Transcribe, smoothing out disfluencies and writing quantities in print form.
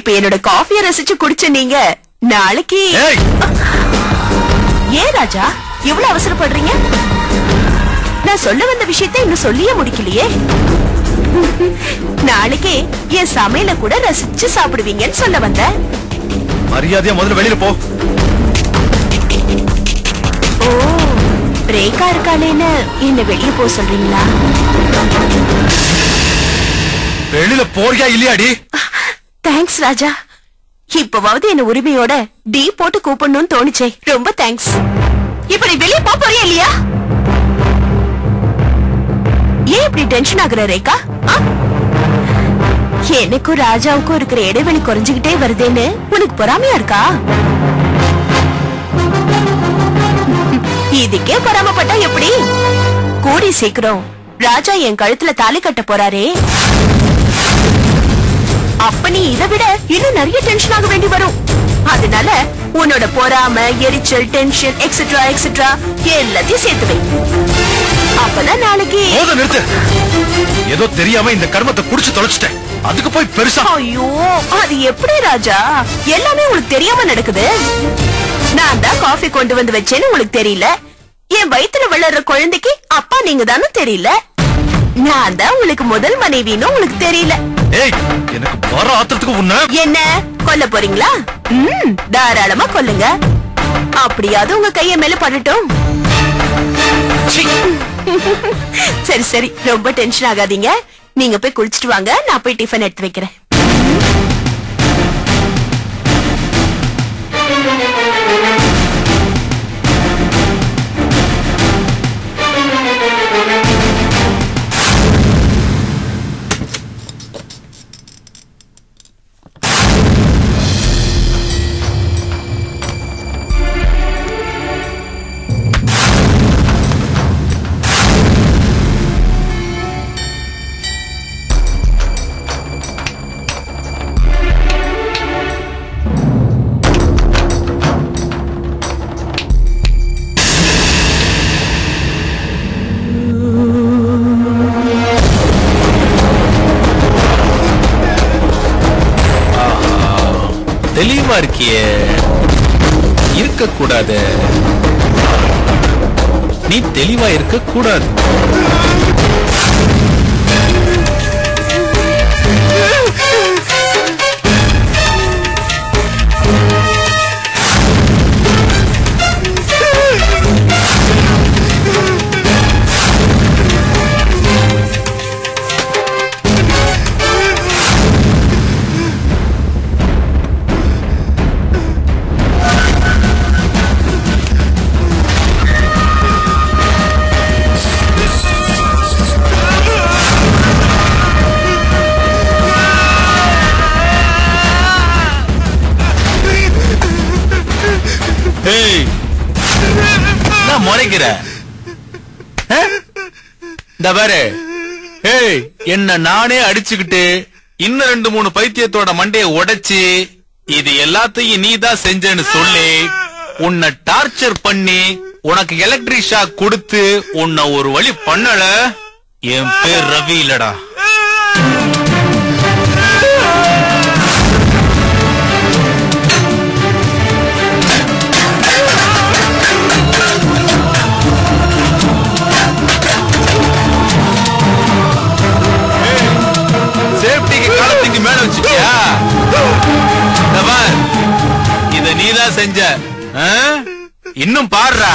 இப்ப என்னோட காஃபியை ரசிச்சு குடிச்ச நீங்க நாளைக்கு ஏன் ராஜா இவ்வளவு அவசரப்படுறீங்க? நான் சொல்ல வந்த விஷயத்தை இன்னும் சொல்லியே முடிக்கலையே. நாளைக்கு என் சமையல கூட ரசிச்சு சாப்பிடுவீங்கன்னு சொல்ல வந்த. மரியாதையா முதல்ல வெளியில போ. ஓ, பிரேக்கா இருக்கானேன்னு என்ன வெளியே போக சொல்றீங்களா? வெளியில போறியா இல்லையாடி? தேங்க்ஸ் ராஜா. இப்பவாவது என்ன உரிமையோட டீ போட்டு கூப்பிடணும்னு தோணுச்சே. ரொம்ப தேங்க்ஸ். இப்ப நீ வெளியே போறியா இல்லையா? ஏன் இப்படி டென்ஷன் ஆகுற ரேகா? எனக்கும் ராஜாவுக்கும் இருக்கிற இடைவெளி குறைஞ்சுகிட்டே வருதேன்னு உனக்கு பொறாமையா இருக்கா? இதுக்கே பொறாமப்பட்டா எப்படி? கூடி சீக்கிரம் ராஜா என் கழுத்துல தாலி கட்ட போறாரே, அப்ப நீ இதை விட இன்னும் நிறைய டென்ஷன் ஆக வேண்டி வரும். அதனால உன்னோட பொறாம, எரிச்சல், டென்ஷன் எக்ஸெட்ரா எக்ஸெட்ரா எல்லாத்தையும் சேர்த்து வை. அப்பதான் நாளைக்கு. நிறுத்து. ஏதோ தெரியாம இந்த கர்மத்தை குடிச்சு தொலைச்சிட்டேன். அதுக்கு போய் பெருசா. ஐயோ, அது எப்படி ராஜா? எல்லாமே உங்களுக்கு தெரியாம நடக்குது. நான் தான் காஃபி கொண்டு வந்து வச்சேன்னு உங்களுக்கு தெரியல. என் வயித்துல வளர்ற குழந்தைக்கு அப்பா நீங்க தானே தெரியல. நான் தான் உங்களுக்கு முதல் மனைவின்னு உங்களுக்கு தெரியல. ஏய், எனக்கு வர ஆத்திரத்துக்கு உன்ன என்ன கொல்ல போறீங்களா? தாராளமா கொல்லுங்க. அப்படியாவது உங்க கைய மேல படட்டும். சரி சரி, ரொம்ப டென்ஷன் ஆகாதீங்க. நீங்க போய் குளிச்சிட்டு வாங்க, நான் போய் டிஃபன் எடுத்து வைக்கிறேன். தெளிவா இருக்கியே, இருக்க கூடாது. நீ தெளிவா இருக்க கூடாது. நான் முறைக்கிற என்ன நானே அடிச்சுக்கிட்டு இன்னும் 2-3 பைத்தியத்தோட மண்டைய உடைச்சு இது எல்லாத்தையும் நீதான் செஞ்சேன்னு சொல்லி உன்னை டார்ச்சர் பண்ணி உனக்கு எலக்ட்ரிக் ஷாக் கொடுத்து உன்னை ஒரு வழி பண்ணல. என் பேர் ரவி இல்லடா. காலத்துக்கு மேல வச்சுக்கியா? இத நீதான் செஞ்ச. இன்னும் பாடுறா.